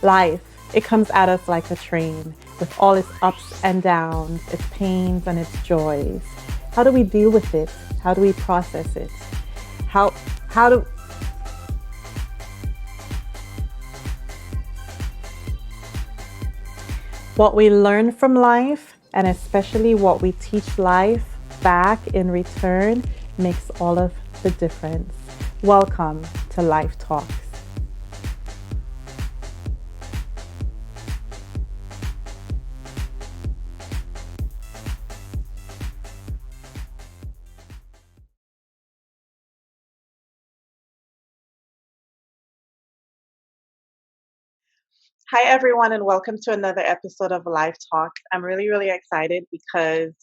Life, it comes at us like a train with all its ups and downs, its pains and its joys. How do we deal with it? How do we process it? How how do what we learn from life and especially what we teach life back in return makes all of the difference. Welcome to Life Talks. Hi, everyone, and welcome to another episode of Life Talk. I'm really excited because,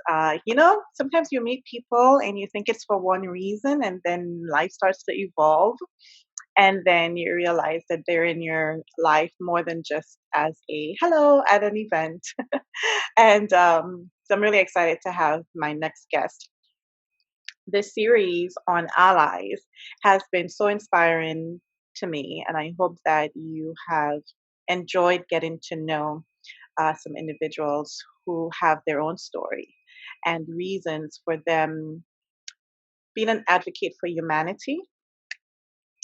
sometimes you meet people and you think it's for one reason, and then life starts to evolve. And then you realize that they're in your life more than just as a hello at an event. So I'm really excited to have my next guest. This series on allies has been so inspiring to me, and I hope that you have enjoyed getting to know some individuals who have their own story and reasons for them being an advocate for humanity,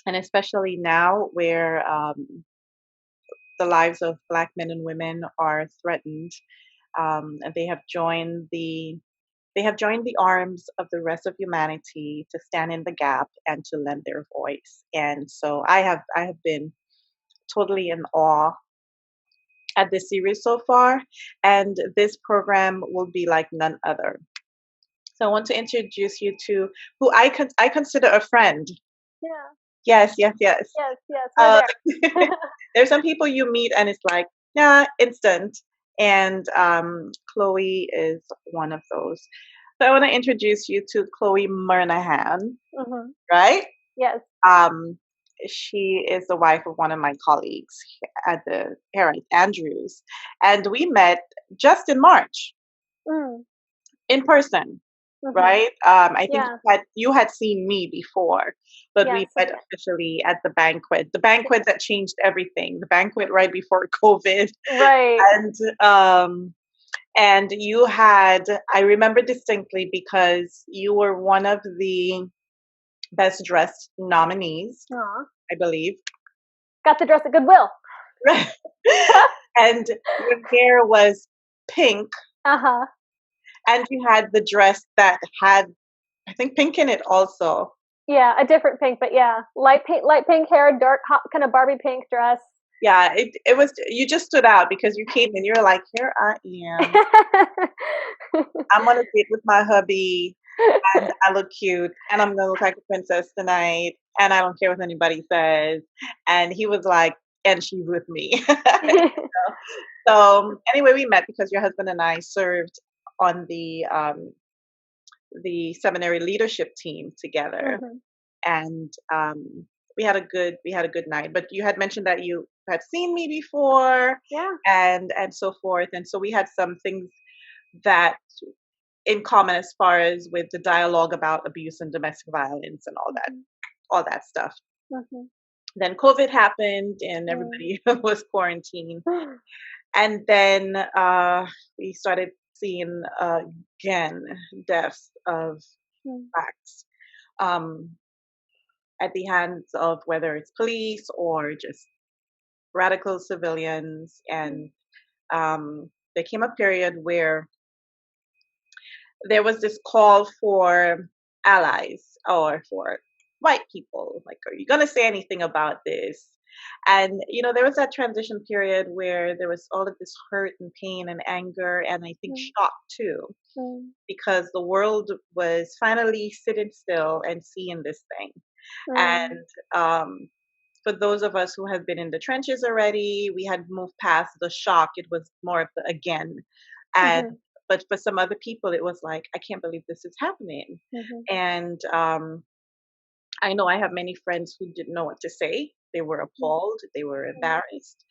and especially now where the lives of Black men and women are threatened, and they have joined the arms of the rest of humanity to stand in the gap and to lend their voice. And so I have been totally in awe at this series so far, and this program will be like none other. So I want to introduce you to who I consider a friend. Yeah. Yes, yes, yes. Yes, we're Uh, there. there's some people you meet and it's like, yeah, instant. And Chloe is one of those. So I want to introduce you to Chloe Murnighan, hmm right? Yes. Um, she is the wife of one of my colleagues at the here at Andrews, and we met just in March Mm. in person, hmm right? I think Yeah. you had seen me before, but we Yes. met officially at the banquet that changed everything, the banquet right before COVID, Right. and um, and you had I remember distinctly because you were one of the best dressed nominees, Aw. I believe. Got the dress at Goodwill. And your hair was pink, Uh-huh. and you had the dress that had, I think, pink in it also. Yeah, a different pink, but yeah, light pink hair, dark, hot, kind of Barbie pink dress. Yeah, it was, you just stood out because you came in, you're like, here I am. I'm on a date with my hubby, and I look cute, and I'm gonna look like a princess tonight, and I don't care what anybody says. And he was like, and she's with me. So anyway, we met because your husband and I served on the seminary leadership team together, hmm and we had a good night. But you had mentioned that you had seen me before, Yeah. and so forth, and so we had some things that in common as far as with the dialogue about abuse and domestic violence and all that stuff. hmm Then COVID happened and hmm everybody was quarantined, and then we started seeing again deaths of blacks, um, at the hands of whether it's police or just radical civilians. And there came a period where there was this call for allies or for white people. Like, are you going to say anything about this? And, there was that transition period where there was all of this hurt and pain and anger, and I think shock too, because the world was finally sitting still and seeing this thing. And um, for those of us who have been in the trenches already, we had moved past the shock. It was more of the again. And but for some other people, it was like, I can't believe this is happening. And I know I have many friends who didn't know what to say. They were appalled. They were embarrassed.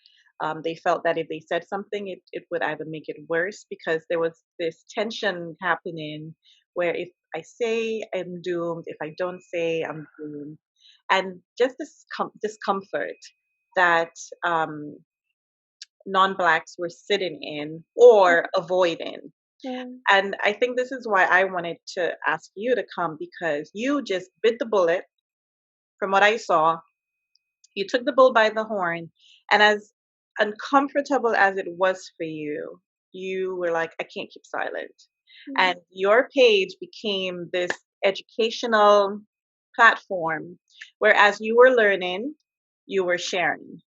They felt that if they said something, it would either make it worse because there was this tension happening where if I say I'm doomed, if I don't say I'm doomed, and just this discomfort that um, non-blacks were sitting in or avoiding. Mm. And I think this is why I wanted to ask you to come, because you just bit the bullet. From what I saw, you took the bull by the horn, and as uncomfortable as it was for you, you were like, I can't keep silent. Mm. And your page became this educational platform, whereas you were learning, you were sharing.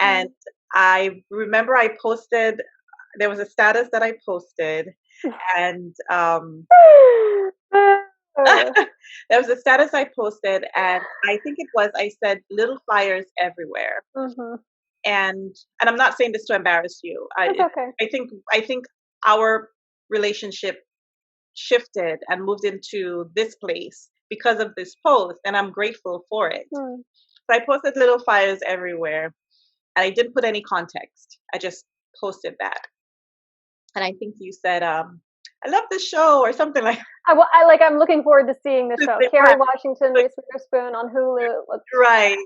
And Mm. I remember I posted, there was a status that I posted, and there was a status I posted, and I think it was, I said little fires everywhere. Mhm. And I'm not saying this to embarrass you. That's okay. I think our relationship shifted and moved into this place because of this post, and I'm grateful for it. Mm. So I posted little fires everywhere, and I didn't put any context. I just posted that, and I think you said, "I love the show" or something like I'm looking forward to seeing the show. that. Kerry Washington, Reese Witherspoon on Hulu. Right,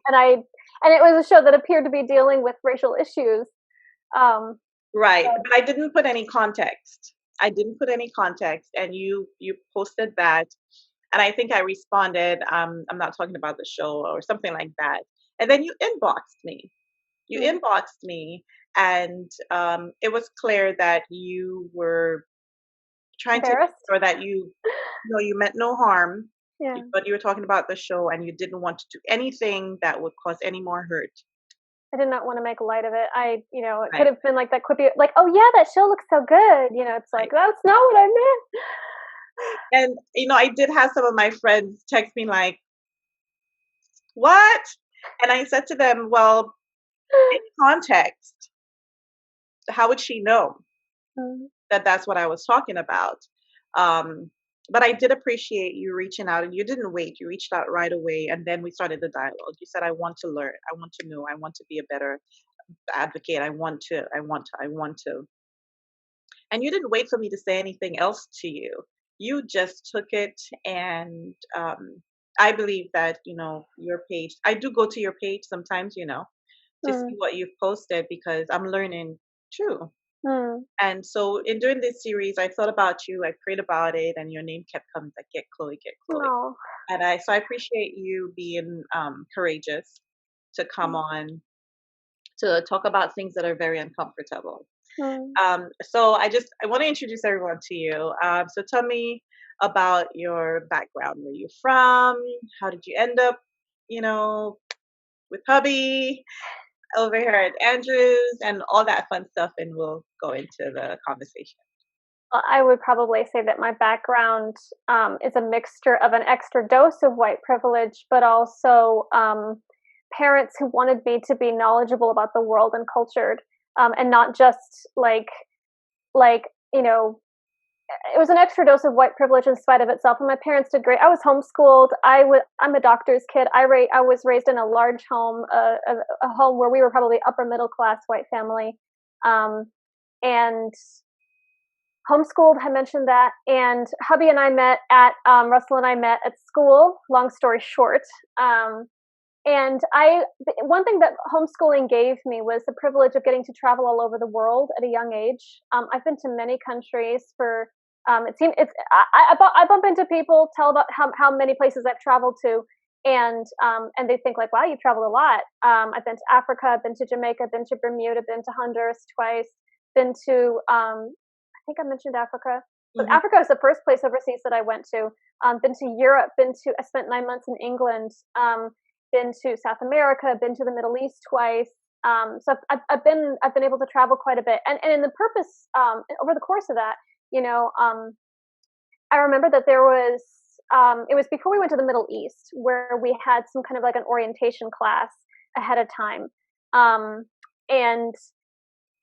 And it was a show that appeared to be dealing with racial issues. Um, right. but But I didn't put any context. I didn't put any context, and you posted that, and I think I responded, I'm not talking about the show or something like that. And then you inboxed me. You mm, inboxed me, and it was clear that you were trying to embarrassed. ensure that you meant no harm, Yeah. but you were talking about the show, and you didn't want to do anything that would cause any more hurt. I did not want to make light of it. It could Right, have been like that quippy, like, "Oh yeah, that show looks so good." It's like right. that's not what I meant. And I did have some of my friends text me like, "What?" And I said to them, "Well, in context, how would she know Mm. that that's what I was talking about?" Um, but I did appreciate you reaching out, and you didn't wait. You reached out right away, and then we started the dialogue. You said, "I want to learn. I want to know. I want to be a better advocate. I want to. I want to. I want to." And you didn't wait for me to say anything else to you. You just took it, and I believe that your page. I do go to your page sometimes, to see Mm. what you've posted, because I'm learning too. Mm. And so in doing this series, I thought about you, I prayed about it, and your name kept coming like, get Chloe, get Chloe. No. And I appreciate you being courageous to come Mm. on to talk about things that are very uncomfortable. Mm. So I want to introduce everyone to you. So tell me about your background. Where you from? How did you end up, you know, with hubby over here at Andrews and all that fun stuff, and we'll go into the conversation. I would probably say that my background is a mixture of an extra dose of white privilege, but also parents who wanted me to be knowledgeable about the world and cultured, and not just like you know it was an extra dose of white privilege in spite of itself. And my parents did great. I was homeschooled. I'm a doctor's kid. I was raised in a large home, a home where we were probably upper middle class white family, um, and homeschooled. I mentioned that. And hubby and I met at Russell and I met at school. Long story short, and one thing that homeschooling gave me was the privilege of getting to travel all over the world at a young age. I've been to many countries for. It seems it's I bump into people tell about how many places I've traveled to, and they think like, wow, you traveled a lot. I've been to Africa, I've been to Jamaica, been to Bermuda, been to Honduras twice, been to I think I mentioned Africa. But Hmm. Africa was the first place overseas that I went to. Been to Europe. I spent 9 months in England. Been to South America, been to the Middle East twice. So I've been able to travel quite a bit, and in the purpose over the course of that, I remember that there was it was before we went to the Middle East where we had some kind of like an orientation class ahead of time, and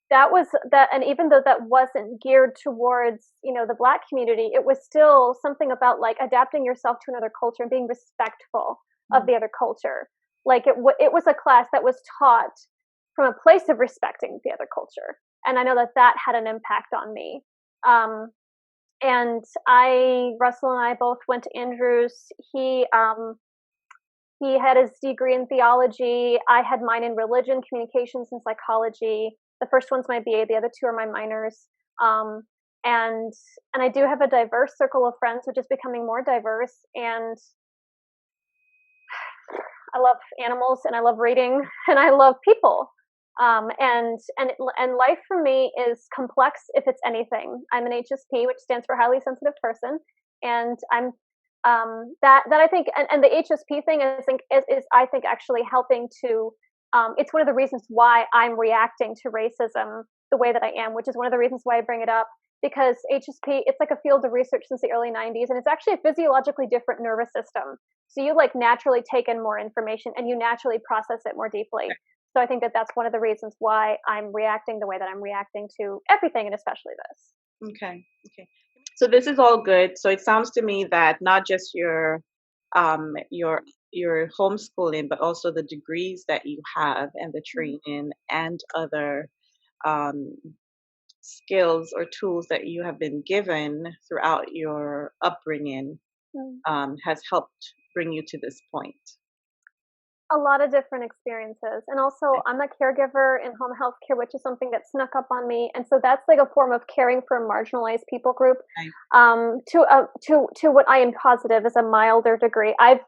that was that. And even though that wasn't geared towards the Black community, it was still something about like adapting yourself to another culture and being respectful of the other culture. Like it was a class that was taught from a place of respecting the other culture, and I know that that had an impact on me. Um, and Russell and I both went to Andrews. He had his degree in theology. I had mine in religion, communications, and psychology. The first one's my BA, the other two are my minors. Um, and and I do have a diverse circle of friends, which is becoming more diverse. And I love animals, and I love reading, and I love people. And life for me is complex if it's anything. I'm an HSP, which stands for highly sensitive person, and I'm that I think, and the HSP thing is I think actually helping to. It's one of the reasons why I'm reacting to racism the way that I am, which is one of the reasons why I bring it up, because HSP, it's like a field of research since the early 90s, and it's actually a physiologically different nervous system. So you like naturally take in more information and you naturally process it more deeply. So I think that that's one of the reasons why I'm reacting the way that I'm reacting to everything, and especially this. Okay. Okay. So this is all good. So it sounds to me that not just um your your homeschooling, but also the degrees that you have and the training and other um skills or tools that you have been given throughout your upbringing Mm. has helped bring you to this point. A lot of different experiences. And also, I'm a caregiver in home health care, which is something that snuck up on me. And so that's like a form of caring for a marginalized people group. Right. To what I am positive is a milder degree. I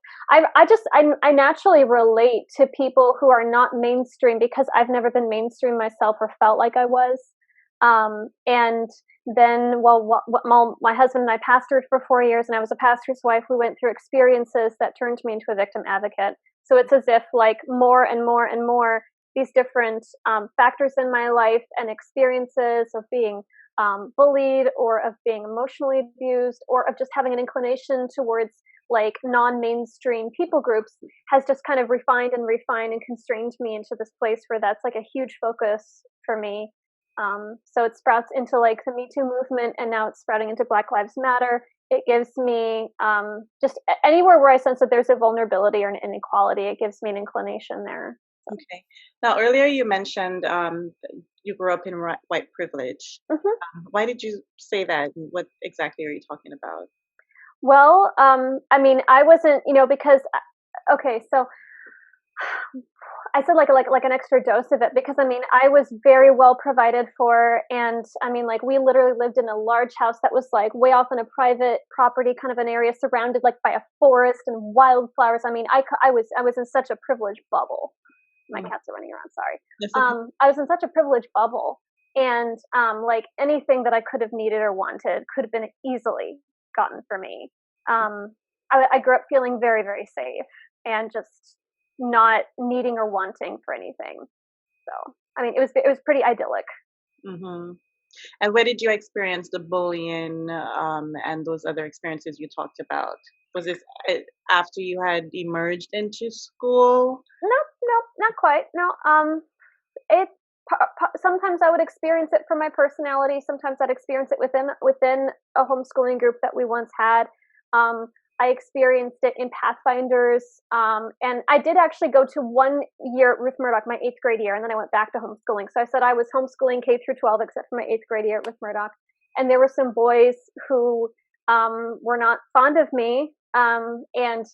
naturally relate to people who are not mainstream because I've never been mainstream myself or felt like I was. And then, my husband and I pastored for 4 years, and I was a pastor's wife. We went through experiences that turned me into a victim advocate. So it's as if like more and more and more these different factors in my life and experiences of being bullied, or of being emotionally abused, or of just having an inclination towards like non-mainstream people groups has just kind of refined and constrained me into this place where that's like a huge focus for me. So it sprouts into like the Me Too movement, and now it's sprouting into Black Lives Matter. It gives me just anywhere where I sense that there's a vulnerability or an inequality, it gives me an inclination there. Okay. Now, earlier you mentioned you grew up in white privilege. Hmm. Why did you say that? And what exactly are you talking about? Well, I mean, I wasn't, because okay, so I said like an extra dose of it because I mean I was very well provided for, and I mean like we literally lived in a large house that was like way off in a private property kind of an area, surrounded like by a forest and wildflowers. I mean I was in such a privileged bubble. My Mhm. cats are running around. Sorry. Yes, okay. I was in such a privileged bubble, and like anything that I could have needed or wanted could have been easily gotten for me. Um, I grew up feeling very, very safe and just not needing or wanting for anything. So, I mean, it was pretty idyllic. Hmm. And where did you experience the bullying and those other experiences you talked about? Was this after you had emerged into school? Nope, nope, not quite. No, it sometimes I would experience it from my personality. Sometimes I'd experience it within a homeschooling group that we once had. Um, I experienced it in Pathfinders, and I did actually go to 1 year at Ruth Murdoch, my 8th grade year, and then I went back to homeschooling. So I said I was homeschooling K through 12, except for my 8th grade year at Ruth Murdoch. And there were some boys who were not fond of me, and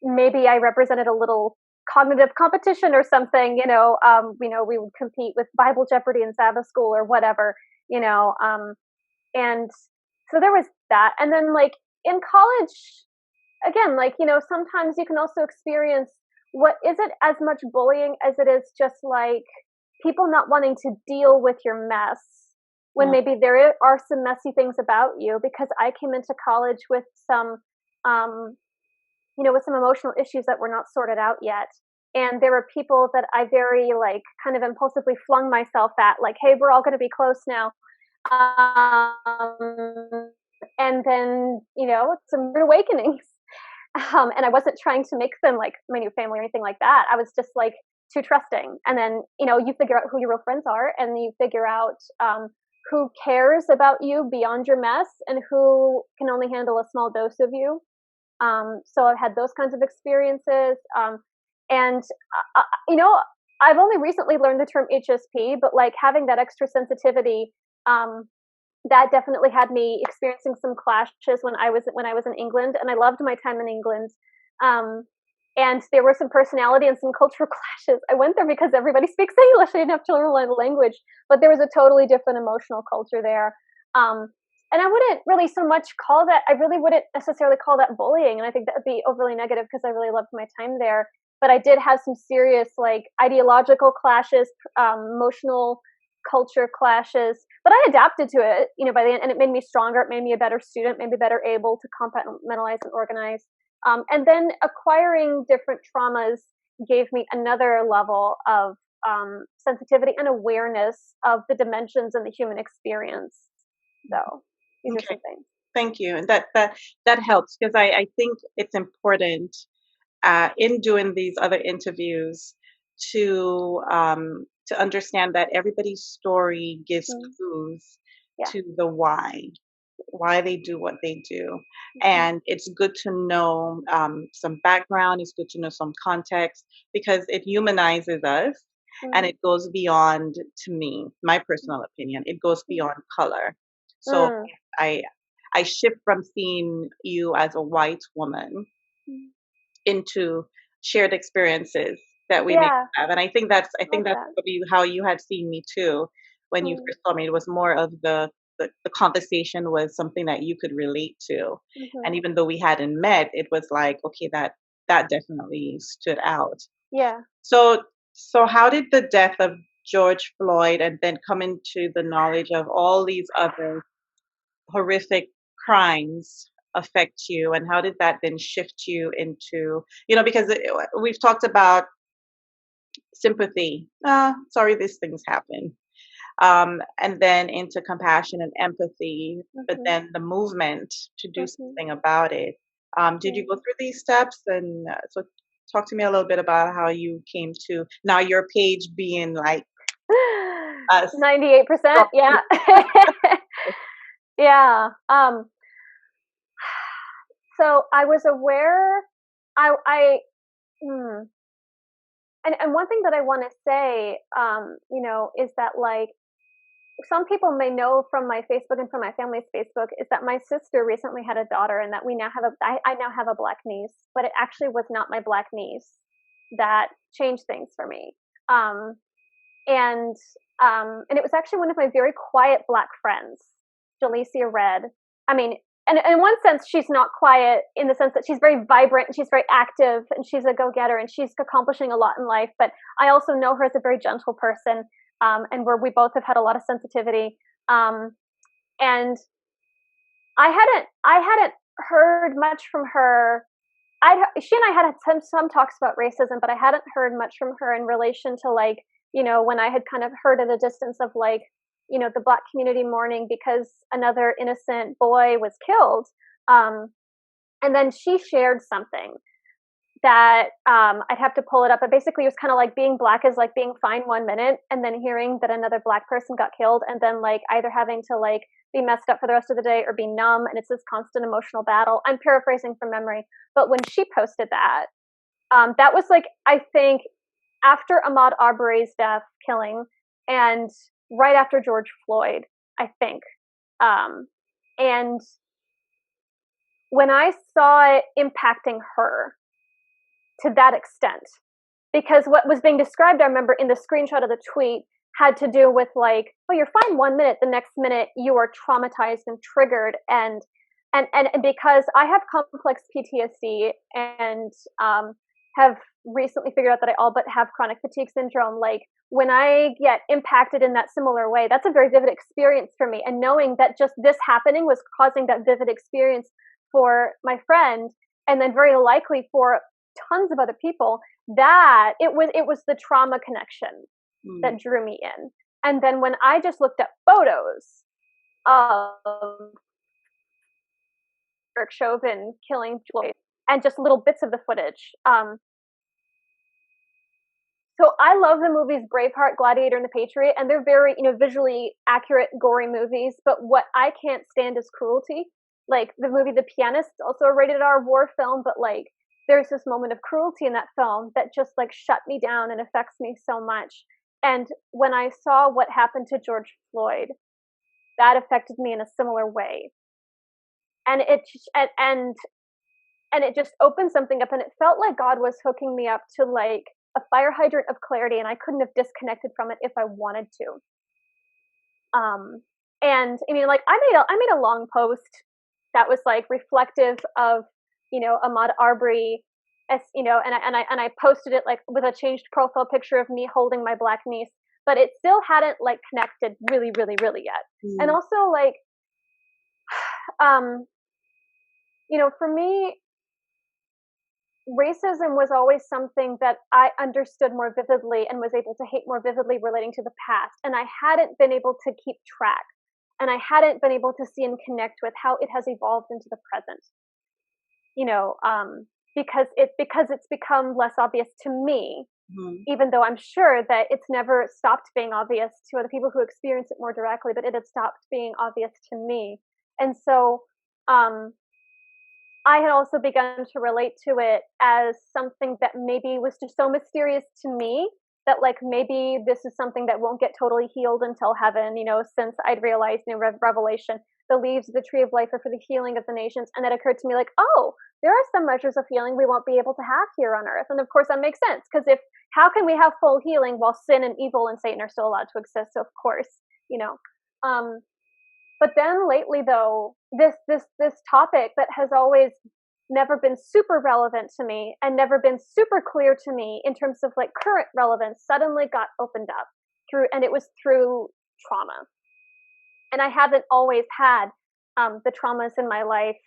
maybe I represented a little cognitive competition or something. We would compete with Bible Jeopardy and Sabbath School or whatever. You know, and so there was that. And then like in college, again, like sometimes you can also experience what isn't as much bullying as it is just like people not wanting to deal with your mess when Mm. maybe there are some messy things about you, because I came into college with some um with some emotional issues that were not sorted out yet. And there were people that I very like kind of impulsively flung myself at, like, hey, we're all going to be close now. And then, some rude awakenings. And I wasn't trying to make them like my new family or anything like that. I was just like too trusting. And then, you figure out who your real friends are, and you figure out who cares about you beyond your mess and who can only handle a small dose of you. So I've had those kinds of experiences. And, uh, uh, you know, I've only recently learned the term HSP, but like having that extra sensitivity, um, that definitely had me experiencing some clashes when I was in England, and I loved my time in England. Um, and there were some personality and some cultural clashes. I went there because everybody speaks English. I didn't have to learn the language, but there was a totally different emotional culture there. And I wouldn't really so much call that, I really wouldn't necessarily call that bullying. And I think that would be overly negative because I really loved my time there. But I did have some serious, like, ideological clashes, emotional culture clashes. But I adapted to it, by the end, and it made me stronger. It made me a better student, made me better able to compartmentalize and organize. And then acquiring different traumas gave me another level of sensitivity and awareness of the dimensions in the human experience. So these are Okay. some things. Thank you. And that helps because I think it's important in doing these other interviews to understand that everybody's story gives Mm, clues yeah. to the why they do what they do. Hmm. And it's good to know some background, it's good to know some context because it humanizes us and Mm, it goes beyond, to me, my personal opinion, it goes beyond color. So mm, I I shift from seeing you as a white woman mm. into shared experiences that we may Yeah, have. And I think that's love probably how you had seen me too when you that. first saw me. It was more of the conversation was something that you could relate to. Mm-hmm. And even though we hadn't met, it was like, okay, that definitely stood out. Yeah. So so how did the death of George Floyd and then coming to the knowledge of all these other horrific crimes affect you, and how did that then shift you into, because we've talked about sympathy, sorry these things happen, and then into compassion and empathy, but Mm-hmm. then the movement to do Mm-hmm. something about it. Did you Yeah. go through these steps? And so talk to me a little bit about how you came to now your page being like us. 98%. Yeah. Yeah. So I was aware. I. Hmm. And one thing that I want to say, is that, like, some people may know from my Facebook and from my family's Facebook is that my sister recently had a daughter, and that we now have I now have a black niece, but it actually was not my black niece that changed things for me. Um, and and it was actually one of my very quiet black friends, Jalecia Red. I mean, and in one sense, she's not quiet in the sense that she's very vibrant and she's very active and she's a go-getter and she's accomplishing a lot in life. But I also know her as a very gentle person, and where we both have had a lot of sensitivity. And I hadn't heard much from her. She and I had some talks about racism, but I hadn't heard much from her in relation to, like, when I had kind of heard at a distance of, like, the black community mourning because another innocent boy was killed. Um, and then she shared something that, I'd have to pull it up, but basically it was kind of like being black is like being fine 1 minute, and then hearing that another black person got killed, and then, like, either having to, like, be messed up for the rest of the day or be numb, and it's this constant emotional battle. I'm paraphrasing from memory, but when she posted that, that was, like, I think after Ahmaud Arbery's killing, and right after George Floyd, I think. Um, and when I saw it impacting her to that extent, because what was being described, I remember in the screenshot of the tweet, had to do with, like, oh, you're fine 1 minute, the next minute you are traumatized and triggered, and because I have complex PTSD, and have recently figured out that I all but have chronic fatigue syndrome, like, when I get impacted in that similar way, that's a very vivid experience for me, and knowing that just this happening was causing that vivid experience for my friend, and then very likely for tons of other people, that it was the trauma connection Mm, that drew me in. And then when I just looked at photos of Derek Chauvin killing Floyd and just little bits of the footage, so I love the movies Braveheart, Gladiator, and The Patriot, and they're very, visually accurate, gory movies. But what I can't stand is cruelty. Like the movie The Pianist, also a rated R war film, but, like, there's this moment of cruelty in that film that just, like, shut me down and affects me so much. And when I saw what happened to George Floyd, that affected me in a similar way. And and it just opened something up, and it felt like God was hooking me up to like a fire hydrant of clarity, and I couldn't have disconnected from it if I wanted to. Um, and I mean, like I made a long post that was like reflective of, Ahmaud Arbery, as and I posted it like with a changed profile picture of me holding my black niece, but it still hadn't like connected really, really, really yet. And Mm. also like, um, for me, racism was always something that I understood more vividly and was able to hate more vividly relating to the past. And I hadn't been able to keep track. And I hadn't been able to see and connect with how it has evolved into the present. You know, because it's become less obvious to me, Mhm. even though I'm sure that it's never stopped being obvious to other people who experience it more directly, but it had stopped being obvious to me. And so um I had also begun to relate to it as something that maybe was just so mysterious to me that like maybe this is something that won't get totally healed until heaven, since I'd realized in Revelation, the leaves of the tree of life are for the healing of the nations. And that occurred to me like, oh, there are some measures of healing we won't be able to have here on earth. And of course that makes sense, because if how can we have full healing while sin and evil and Satan are still allowed to exist? So of course, you know. Um, but then lately, though, this topic that has always never been super relevant to me and never been super clear to me in terms of like current relevance suddenly got opened up and it was through trauma. And I haven't always had the traumas in my life,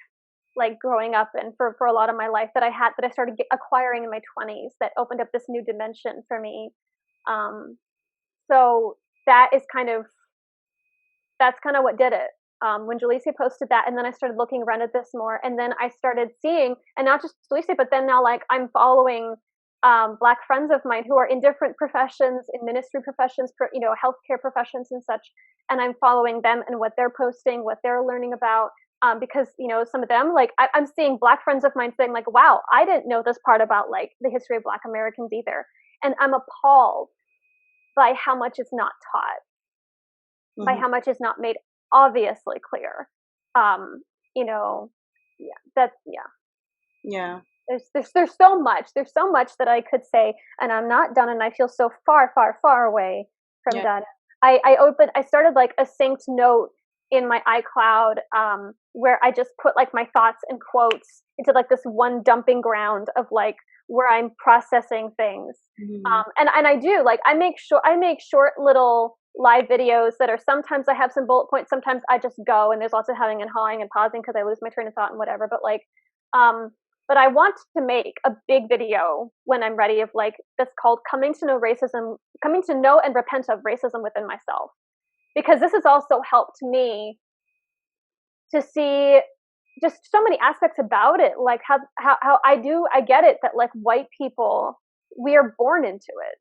like growing up and for a lot of my life that I started acquiring in my 20s, that opened up this new dimension for me. Um, so that is that's kind of what did it. When Jaleesa posted that, and then I started looking around at this more, and then I started seeing, and not just Jaleesa, but then now like I'm following Black friends of mine who are in different professions, in ministry professions, healthcare professions and such, and I'm following them and what they're posting, what they're learning about. Because some of them, like I'm seeing Black friends of mine saying like, "Wow, I didn't know this part about like the history of Black Americans either," and I'm appalled by how much is not taught, by Mhm. how much is not made obviously clear. Um, yeah, that's yeah. Yeah. There's so much. There's so much that I could say, and I'm not done, and I feel so far, far, far away from Yeah. done. I started like a synced note in my iCloud, where I just put like my thoughts and quotes into like this one dumping ground of like where I'm processing things. Mhm. And I do like I make short little live videos that are, sometimes I have some bullet points, sometimes I just go and there's lots of hemming and hawing and pausing because I lose my train of thought and whatever. But like, um, but I want to make a big video when I'm ready of like that's called coming to know and repent of racism within myself, because this has also helped me to see just so many aspects about it, like how I get it that like white people, we are born into it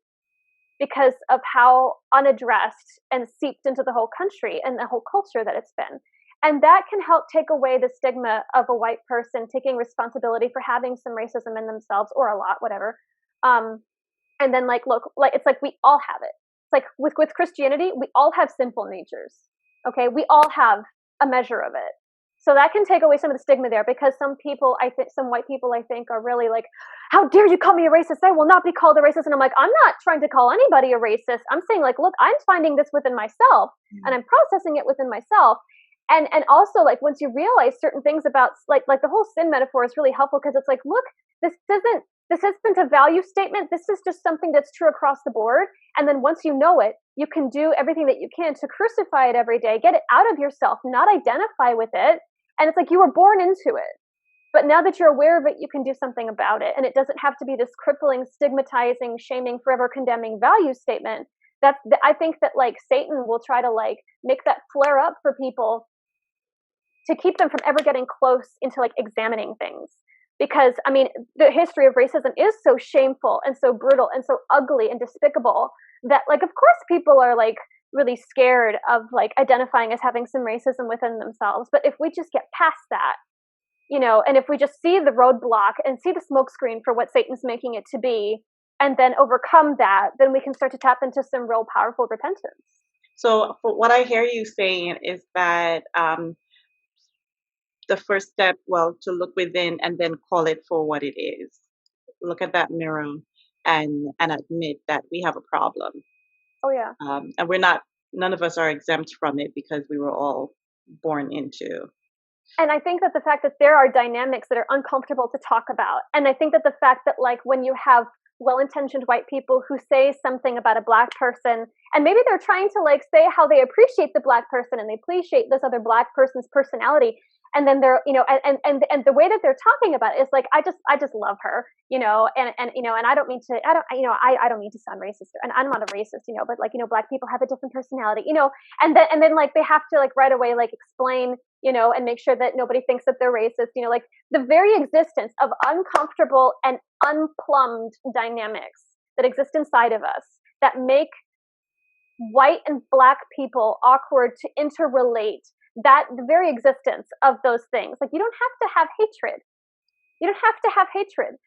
because of how unaddressed and seeped into the whole country and the whole culture that it's been. And that can help take away the stigma of a white person taking responsibility for having some racism in themselves, or a lot, whatever. Um, and then like, look, like it's like we all have it. It's like with Christianity, we all have sinful natures. Okay, we all have a measure of it. So that can take away some of the stigma there, because some white people, I think, are really like, how dare you call me a racist? I will not be called a racist. And I'm like, I'm not trying to call anybody a racist. I'm saying like, look, I'm finding this within myself and I'm processing it within myself. And also like once you realize certain things about like the whole sin metaphor is really helpful, because it's like, look, this isn't a value statement. This is just something that's true across the board. And then once you know it, you can do everything that you can to crucify it every day, get it out of yourself, not identify with it. And it's like you were born into it. But now that you're aware of it, you can do something about it. And it doesn't have to be this crippling, stigmatizing, shaming, forever condemning value statement. I think that like Satan will try to like make that flare up for people to keep them from ever getting close into like examining things. Because I mean, the history of racism is so shameful and so brutal and so ugly and despicable that like, of course people are like really scared of like identifying as having some racism within themselves. But if we just get past that, and if we just see the roadblock and see the smokescreen for what Satan's making it to be, and then overcome that, then we can start to tap into some real powerful repentance. So, what I hear you saying is that the first step, well, to look within and then call it for what it is. Look at that mirror and admit that we have a problem. Oh yeah. And we're not, none of us are exempt from it because we were all born into. And I think that the fact that there are dynamics that are uncomfortable to talk about, and I think that the fact that like when you have well-intentioned white people who say something about a black person, and maybe they're trying to like say how they appreciate the black person and they appreciate this other black person's personality, and then they're, you know, and the way that they're talking about it is like, I just love her, you know, and you know, and I don't mean to, I don't, you know, I don't mean to sound racist, and I'm not a racist, you know, but like, you know, black people have a different personality, you know, and then like they have to like right away like explain, you know, and make sure that nobody thinks that they're racist, you know, like the very existence of uncomfortable and unplumbed dynamics that exist inside of us that make white and black people awkward to interrelate, that the very existence of those things, like you don't have to have hatred. You don't have to have hatred.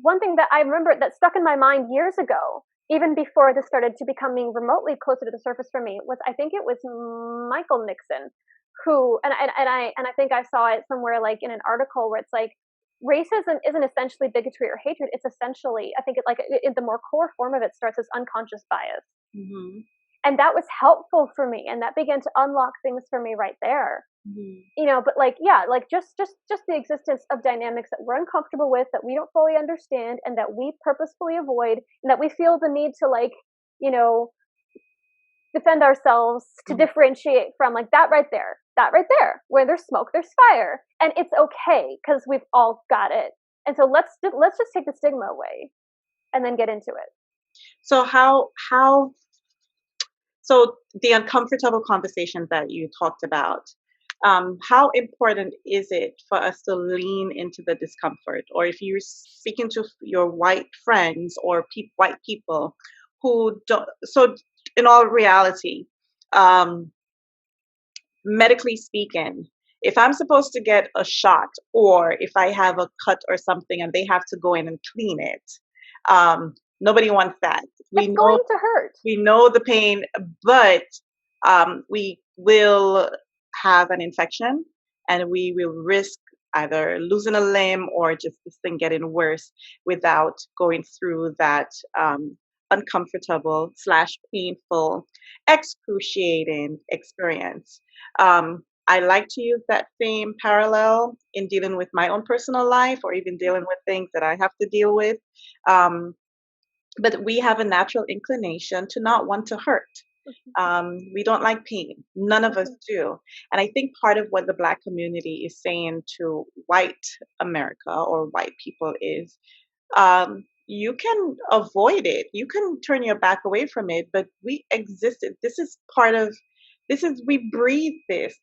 One thing that I remember that stuck in my mind years ago, even before this started to becoming remotely closer to the surface for me, was I think it was Michael Nixon, who and I think I saw it somewhere like in an article where it's like racism isn't essentially bigotry or hatred. It's essentially, I think it like the more core form of it starts as unconscious bias. Mm-hmm. And that was helpful for me, and that began to unlock things for me right there. Mm-hmm. You know, but like yeah, like just the existence of dynamics that we're uncomfortable with, that we don't fully understand, and that we purposefully avoid, and that we feel the need to like, you know, defend ourselves, to differentiate from, like that right there, where there's smoke there's fire, and it's okay because we've all got it. And so let's just take the stigma away and then get into it. So so the uncomfortable conversations that you talked about, how important is it for us to lean into the discomfort? Or if you're speaking to your white friends or white people who don't, so in all reality, medically speaking, if I'm supposed to get a shot or if I have a cut or something and they have to go in and clean it, nobody wants that. It's going to hurt. We know the pain, but we will have an infection and we will risk either losing a limb or just this thing getting worse without going through that uncomfortable / painful, excruciating experience. I like to use that same parallel in dealing with my own personal life or even dealing with things that I have to deal with. But we have a natural inclination to not want to hurt. We don't like pain. None of us do. And I think part of what the Black community is saying to white America or white people is, you can avoid it. You can turn your back away from it, but we existed. This is part of, we breathe this.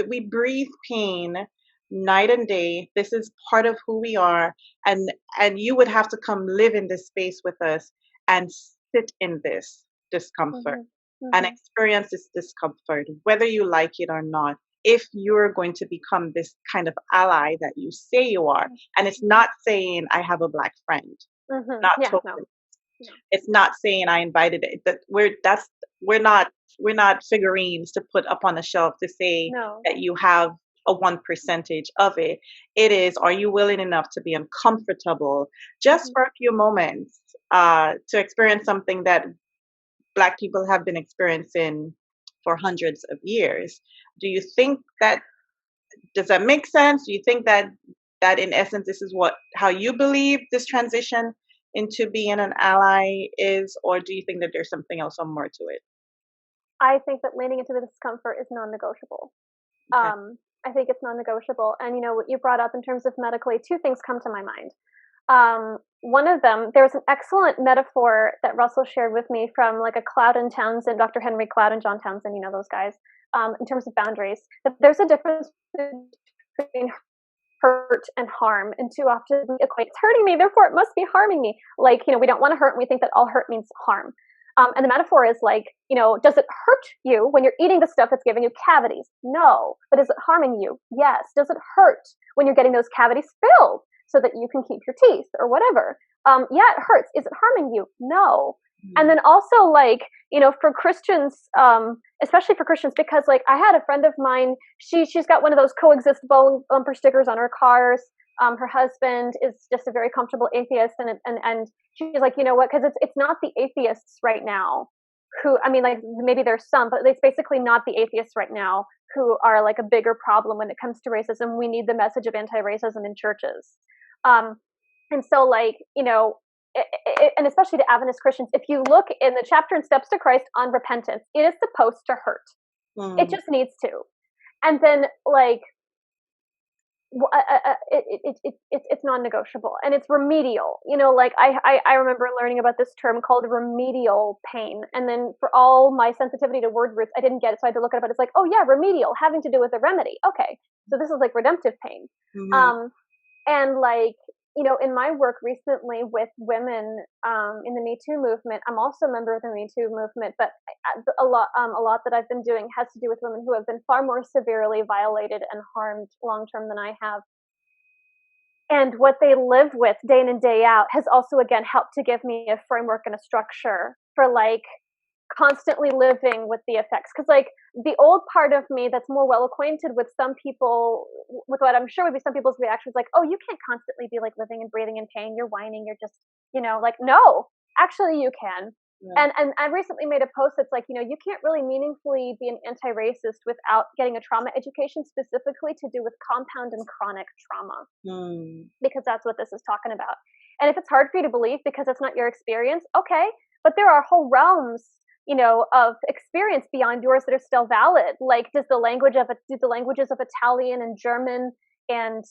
We breathe pain night and day. This is part of who we are. And you would have to come live in this space with us and sit in this discomfort and experience this discomfort, whether you like it or not, if you're going to become this kind of ally that you say you are. And it's not saying I have a Black friend. Not totally. No. It's not saying I invited it. That we're not figurines to put up on a shelf to say that you have a 1% of it. It is, are you willing enough to be uncomfortable just for a few moments to experience something that Black people have been experiencing for hundreds of years? Do you think that, does that make sense? Do you think that in essence this is how you believe this transition into being an ally is, or do you think that there's something else or more to it? I think that leaning into the discomfort is non-negotiable. Okay. I think it's non-negotiable. And you know what you brought up in terms of medically, two things come to my mind. One of them, there was an excellent metaphor that Russell shared with me from like a Cloud and Townsend, Dr. Henry Cloud and John Townsend, you know those guys, in terms of boundaries. That there's a difference between hurt and harm, and too often we equate, it's hurting me, therefore it must be harming me. Like, you know, we don't want to hurt, and we think that all hurt means harm. And the metaphor is like, you know, does it hurt you when you're eating the stuff that's giving you cavities? No. But is it harming you? Yes. Does it hurt when you're getting those cavities filled so that you can keep your teeth or whatever? Yeah, it hurts. Is it harming you? No. And then also, like, for Christians, especially for Christians, because like I had a friend of mine, she's got one of those coexist bumper stickers on her cars. Her husband is just a very comfortable atheist, and she's like, you know what? Because it's not the atheists right now who, I mean, like maybe there's some, but it's basically not the atheists right now who are like a bigger problem when it comes to racism. We need the message of anti-racism in churches. Um, and so, like, and especially to Adventist Christians, if you look in the chapter in Steps to Christ on repentance, it is supposed to hurt. It just needs to. And then, like, it's non-negotiable, and it's remedial. Like I remember learning about this term called remedial pain, and then for all my sensitivity to word roots, I didn't get it, so I had to look it up. It's like, oh yeah, remedial, having to do with a remedy. Okay, so this is like redemptive pain. And like, in my work recently with women in the Me Too movement, I'm also a member of the Me Too movement, but a lot that I've been doing has to do with women who have been far more severely violated and harmed long term than I have. And what they live with day in and day out has also, again, helped to give me a framework and a structure for like constantly living with the effects. Because like the old part of me that's more well acquainted with some people, with what I'm sure would be some people's reactions, like, oh, you can't constantly be like living and breathing in pain, you're whining, you're just, like, no, actually you can. And I recently made a post that's like, you can't really meaningfully be an anti-racist without getting a trauma education specifically to do with compound and chronic trauma, because that's what this is talking about. And if it's hard for you to believe because it's not your experience, okay, but there are whole realms of experience beyond yours that are still valid. Like, do the languages of Italian and German and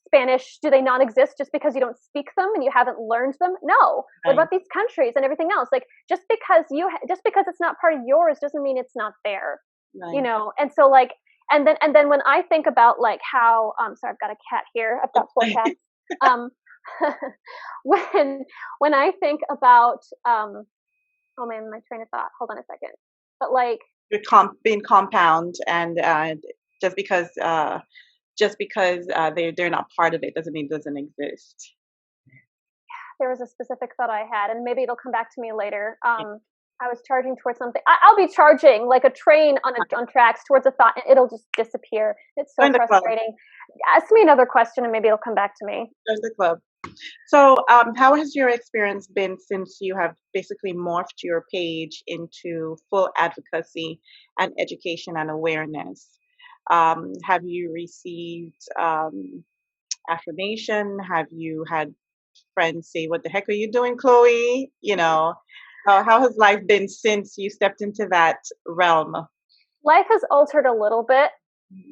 Spanish, do they not exist just because you don't speak them and you haven't learned them? No. What about these countries and everything else? Like, just because it's not part of yours doesn't mean it's not there. And so like, and then when I think about like how sorry, I've got a cat here. I've got 4 cats. When I think about oh man, my train of thought. Hold on a second. But like, being compound, and just because they're not part of it doesn't mean it doesn't exist. There was a specific thought I had, and maybe it'll come back to me later. I was charging towards something. I'll be charging like a train on tracks towards a thought, and it'll just disappear. It's so frustrating. Ask me another question, and maybe it'll come back to me. There's the club. So, how has your experience been since you have basically morphed your page into full advocacy and education and awareness? Have you received affirmation? Have you had friends say, "What the heck are you doing, Chloe?" How has life been since you stepped into that realm? Life has altered a little bit.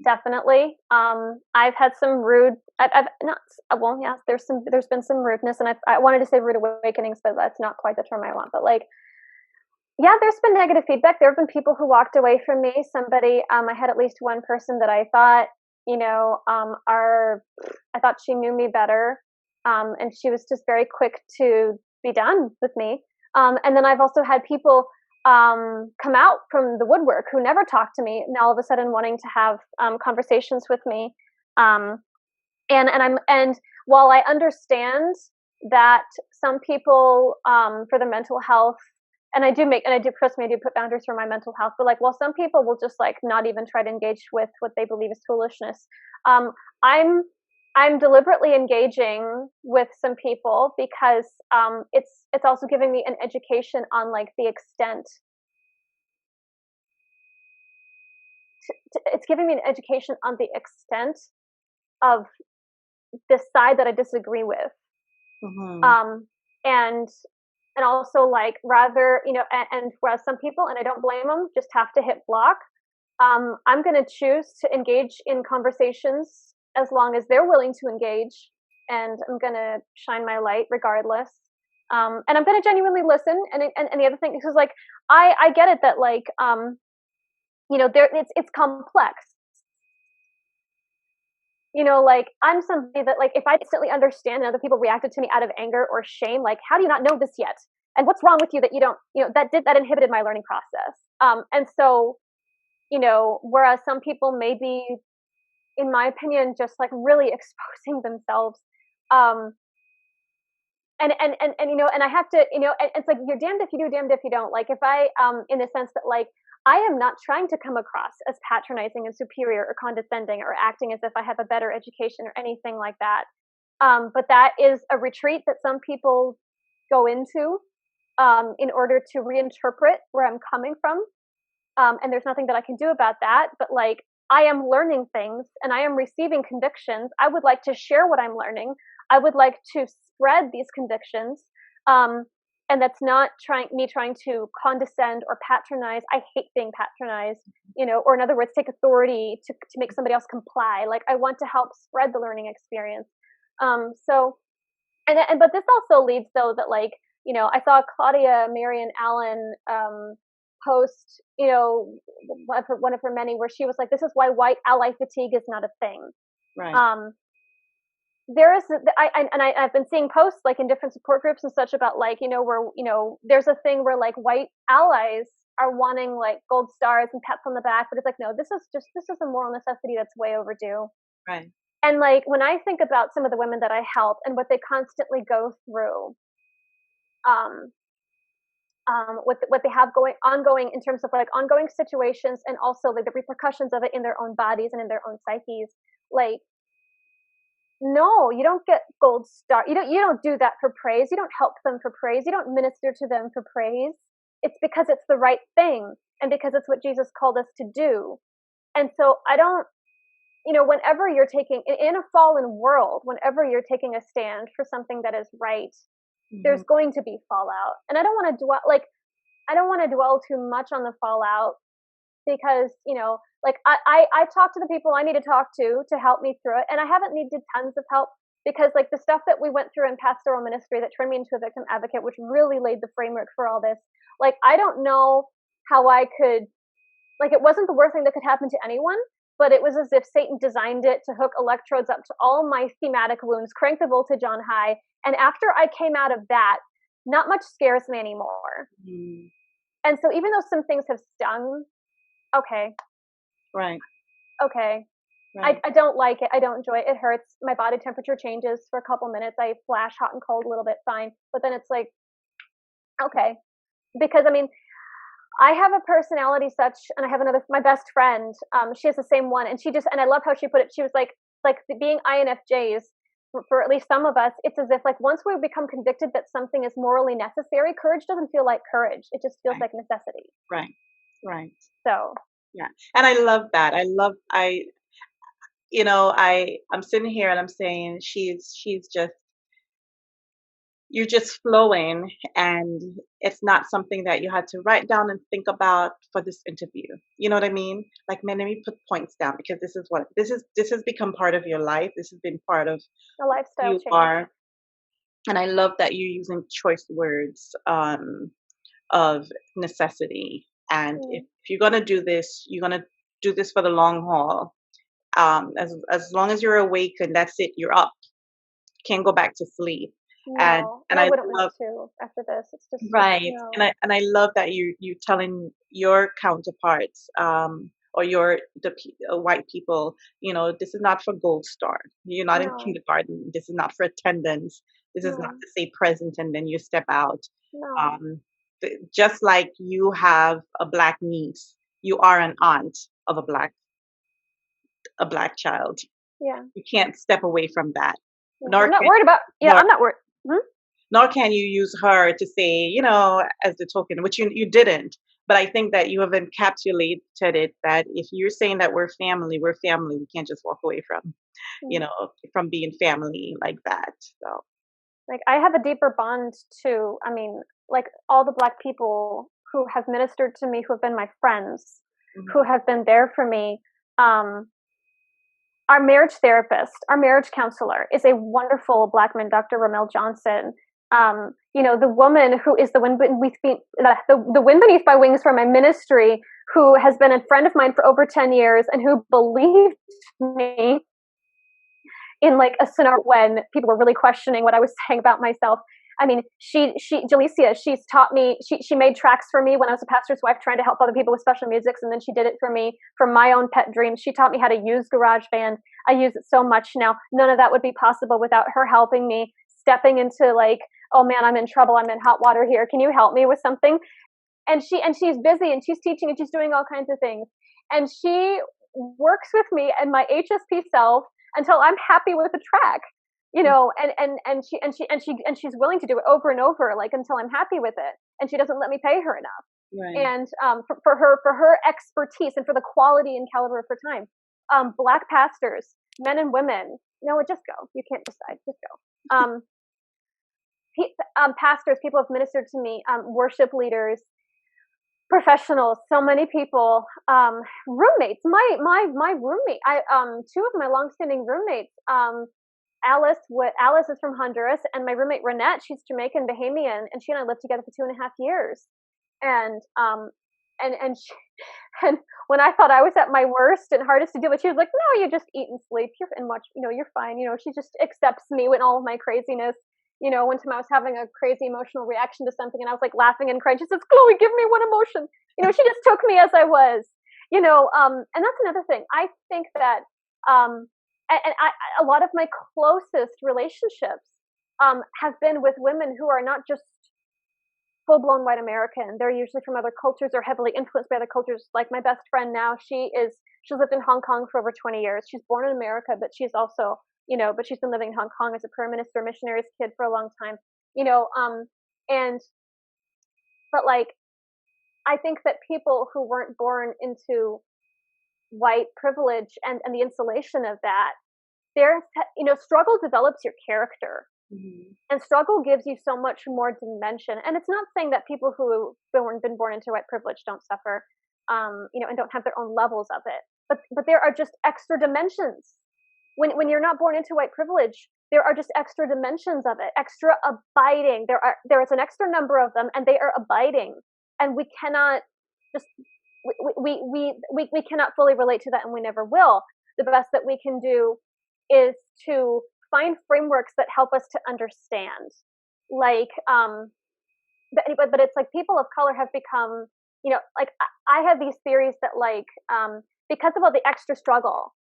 Definitely. I've had some rude. I've not. Well, yeah. There's been some rudeness, and I wanted to say rude awakenings, but that's not quite the term I want. But like, yeah, there's been negative feedback. There have been people who walked away from me. Somebody, I had at least one person that I thought, I thought she knew me better, and she was just very quick to be done with me. And then I've also had people come out from the woodwork who never talked to me, and all of a sudden wanting to have conversations with me. And while I understand that some people for their mental health, and I do trust me, I do put boundaries for my mental health, but like, some people will just like not even try to engage with what they believe is foolishness. I'm deliberately engaging with some people because it's also giving me an education on like the extent. It's giving me an education on the extent of the side that I disagree with, and also like rather and whereas some people, and I don't blame them, just have to hit block. I'm going to choose to engage in conversations as long as they're willing to engage, and I'm going to shine my light regardless. And I'm going to genuinely listen. And the other thing is like, I get it that like, it's complex. Like I'm somebody that like, if I instantly understand and other people reacted to me out of anger or shame, like, how do you not know this yet? And what's wrong with you that you don't, that inhibited my learning process. And so, whereas some people may be, in my opinion, just like really exposing themselves, and and I have to, it's like you're damned if you do, damned if you don't. Like if I, in the sense that like I am not trying to come across as patronizing and superior or condescending or acting as if I have a better education or anything like that. But that is a retreat that some people go into in order to reinterpret where I'm coming from. And there's nothing that I can do about that. But like, I am learning things and I am receiving convictions. I would like to share what I'm learning. I would like to spread these convictions. And that's not trying to condescend or patronize. I hate being patronized, or in other words, take authority to make somebody else comply. Like I want to help spread the learning experience. But this also leads though that like, I saw Claudia Marion Allen post, one of her many, where she was like, "This is why white ally fatigue is not a thing." Right. There is, I've been seeing posts like in different support groups and such about like, where there's a thing where like white allies are wanting like gold stars and pats on the back, but it's like, no, this is a moral necessity that's way overdue. Right. And like when I think about some of the women that I help and what they constantly go through, what they have ongoing in terms of like ongoing situations and also like the repercussions of it in their own bodies and in their own psyches, like, no, you don't get gold star. You don't do that for praise. You don't help them for praise. You don't minister to them for praise. It's because it's the right thing and because it's what Jesus called us to do. And so I don't, whenever you're taking in a fallen world, whenever you're taking a stand for something that is right, there's going to be fallout. And I don't want to dwell too much on the fallout because, like I talk to the people I need to talk to help me through it. And I haven't needed tons of help because like the stuff that we went through in pastoral ministry that turned me into a victim advocate, which really laid the framework for all this. Like, I don't know how I could, like, it wasn't the worst thing that could happen to anyone, but it was as if Satan designed it to hook electrodes up to all my thematic wounds, crank the voltage on high. And after I came out of that, not much scares me anymore. And so even though some things have stung, okay. Right. Okay. Right. I don't like it. I don't enjoy it. It hurts. My body temperature changes for a couple minutes. I flash hot and cold a little bit, fine. But then it's like, okay. Because I mean, I have a personality such, and I have my best friend, she has the same one. And I love how she put it. She was like being INFJs, for at least some of us, it's as if like once we become convicted that something is morally necessary, courage doesn't feel like courage. It just feels like necessity. Right. So. Yeah. And I love that. I'm sitting here and I'm saying you're just flowing, and it's not something that you had to write down and think about for this interview. You know what I mean? Like, man, let me put points down because this has become part of your life. This has been part of a lifestyle you change. are. And I love that you're using choice words of necessity. And if you're gonna do this, you're gonna do this for the long haul. As long as you're awake and that's it, you're up. Can't go back to sleep. No, and I wouldn't want to after this. It's just right. No. And I love that you telling your counterparts or the white people, this is not for gold star. You're not in kindergarten. This is not for attendance. This is not to say present and then you step out. No. Just like you have a black niece, you are an aunt of a black child. Yeah. You can't step away from that. Yeah. I'm not worried about. Yeah, I'm not worried. Nor can you use her to say, as the token, which you didn't. But I think that you have encapsulated it, that if you're saying that we're family. We can't just walk away from, from being family like that. So, like, I have a deeper bond to, I mean, like all the Black people who have ministered to me, who have been my friends, who have been there for me. Our marriage therapist, our marriage counselor is a wonderful Black man, Dr. Ramel Johnson. The woman who is the wind beneath my wings for my ministry, who has been a friend of mine for over 10 years and who believed me in like a scenario when people were really questioning what I was saying about myself. I mean, Jalecia, she's taught me, she made tracks for me when I was a pastor's wife trying to help other people with special musics, and then she did it for me for my own pet dreams. She taught me how to use GarageBand. I use it so much now. None of that would be possible without her helping me, stepping into like oh man, I'm in trouble. I'm in hot water here. Can you help me with something? And she's busy and she's teaching and she's doing all kinds of things. And she works with me and my HSP self until I'm happy with the track, and she's willing to do it over and over, like until I'm happy with it. And she doesn't let me pay her enough. Right. And for her expertise and for the quality and caliber of her time, black pastors, men and women, no, just go. You can't decide, just go. Pastors, people have ministered to me, worship leaders, professionals, so many people, roommates. My roommate, I two of my longstanding roommates, Alice is from Honduras, and my roommate Renette, she's Jamaican Bahamian, and she and I lived together for 2.5 years. And she, and when I thought I was at my worst and hardest to deal with, she was like, "No, you just eat and sleep. You're and watch. You're fine. She just accepts me with all of my craziness." One time I was having a crazy emotional reaction to something, and I was like laughing and crying. She says, "Chloe, give me one emotion." She just took me as I was. And that's another thing. I think that, a lot of my closest relationships have been with women who are not just full-blown white American. They're usually from other cultures or heavily influenced by other cultures. Like my best friend now, she's lived in Hong Kong for over 20 years. She's born in America, but she's also, but she's been living in Hong Kong as a prayer minister, missionary's kid for a long time. And but like, I think that people who weren't born into white privilege and the insulation of that, struggle develops your character. Mm-hmm. And struggle gives you so much more dimension. And it's not saying that people who have been born into white privilege don't suffer, and don't have their own levels of it. But there are just extra dimensions. When you're not born into white privilege, there are just extra dimensions of it, extra abiding. There is an extra number of them, and they are abiding. And we cannot just we cannot fully relate to that, and we never will. The best that we can do is to find frameworks that help us to understand, like, but it's like people of color have become, like I have these theories that, like, because of all the extra struggle,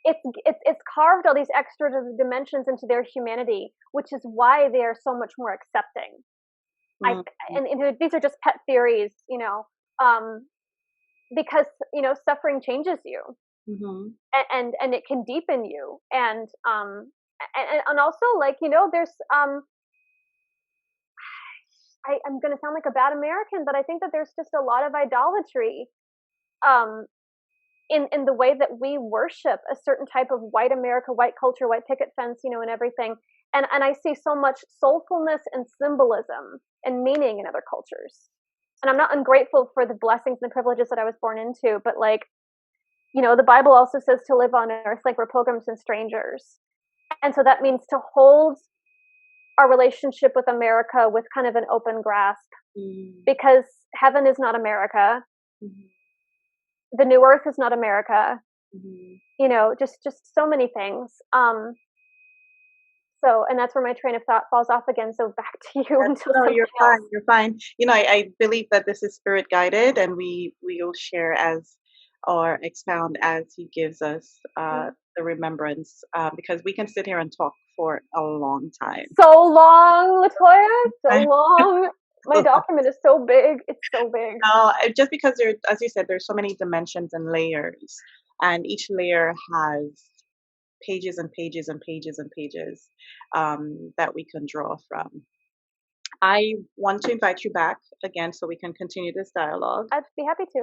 it's carved all these extra dimensions into their humanity, which is why they are so much more accepting. Mm-hmm. And these are just pet theories, because suffering changes you, Mm-hmm. and it can deepen you, and also, like, there's I'm gonna sound like a bad American, but I think that there's just a lot of idolatry in the way that we worship a certain type of white America, white culture, white picket fence, and everything. And I see so much soulfulness and symbolism and meaning in other cultures. And I'm not ungrateful for the blessings and privileges that I was born into, but, like, the Bible also says to live on earth like we're pilgrims and strangers. And so that means to hold our relationship with America with kind of an open grasp, because heaven is not America. Mm-hmm. The new earth is not America. Mm-hmm. Just so many things. So, and that's where my train of thought falls off again. So back to you until No, something you're else. fine. You're fine. I believe that this is spirit guided, and we will share as or expound as he gives us the remembrance, because we can sit here and talk for a long time. So long, Latoya. So long. My document is so big. It's so big. Just because as you said, there's so many dimensions and layers, and each layer has pages and pages and pages and pages that we can draw from. I want to invite you back again so we can continue this dialogue. I'd be happy to.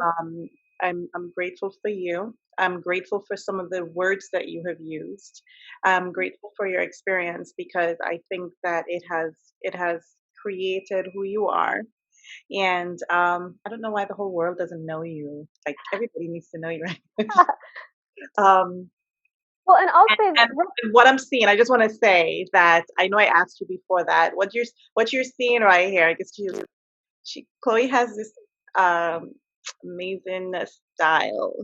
I'm grateful for you. I'm grateful for some of the words that you have used. I'm grateful for your experience, because I think that it has created who you are. And I don't know why the whole world doesn't know you. Like, everybody needs to know you, right? Well, and I'll say that and what I'm seeing, I just want to say that I know I asked you before that what you're seeing right here. I guess Chloe has this amazing style,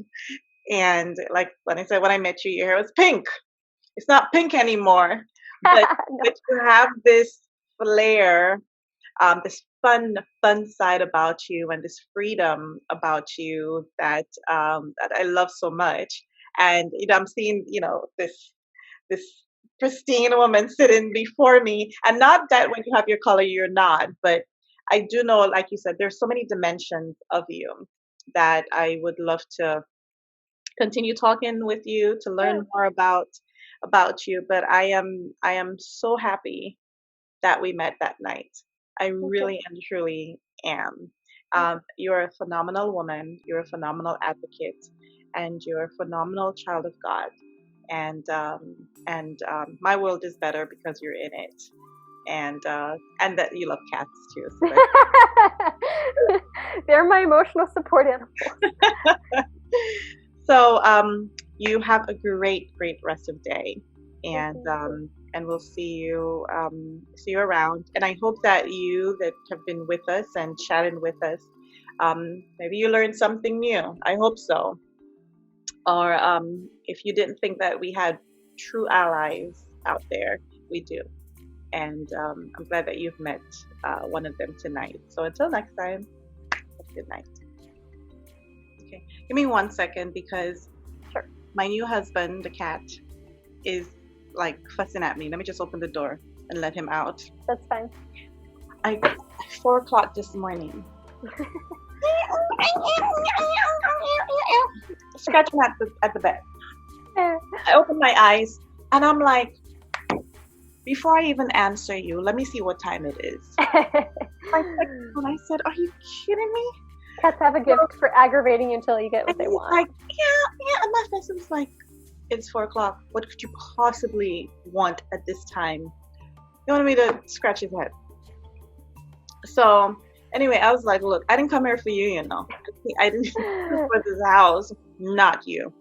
and like when I said when I met you, your hair was pink. It's not pink anymore, but no. but you have this flair, this fun side about you, and this freedom about you that I love so much. And I'm seeing this pristine woman sitting before me. And not that when you have your color, you're not, but I do know, like you said, there's so many dimensions of you that I would love to continue talking with you to Yeah. learn more about you. But I am so happy that we met that night. I Thank you. really and truly am. You're a phenomenal woman. You're a phenomenal advocate, and you're a phenomenal child of God. And my world is better because you're in it, and that you love cats too. So They're my emotional support animals. so you have a great rest of day, and Thank you. and we'll see you around. And I hope that you that have been with us and chatting with us, maybe you learned something new. I hope so. Or if you didn't think that we had true allies out there, we do. And I'm glad that you've met one of them tonight. So until next time, good night. Okay, give me 1 second because Sure. my new husband, the cat, is like fussing at me. Let me just open the door and let him out. That's fine. 4 o'clock this morning. Scratching at the bed. I open my eyes and I'm like, before I even answer you, let me see what time it is. And I said, are you kidding me? Cats have a gift for aggravating you until you get what they want. Like, yeah. And my husband was like, it's 4 o'clock. What could you possibly want at this time? You wanted me to scratch his head. So anyway, I was like, look, I didn't come here for you, you know. I didn't come for this house, not you.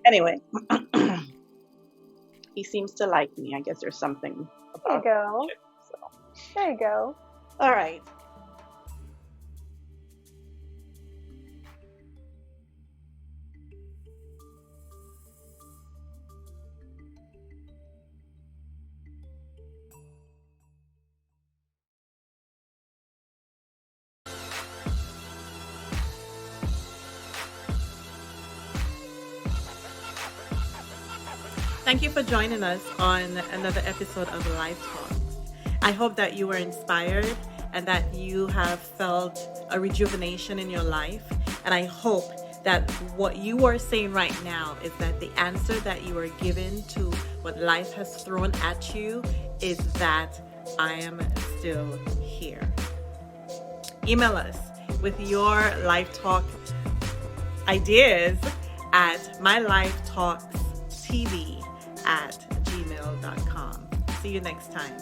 Anyway, he seems to like me. I guess there's something about There you go. it. So. There you go. All right. Thank you for joining us on another episode of Life Talks. I hope that you were inspired and that you have felt a rejuvenation in your life. And I hope that what you are saying right now is that the answer that you are given to what life has thrown at you is that I am still here. Email us with your Life Talk ideas at mylifetalkstv@gmail.com. See you next time.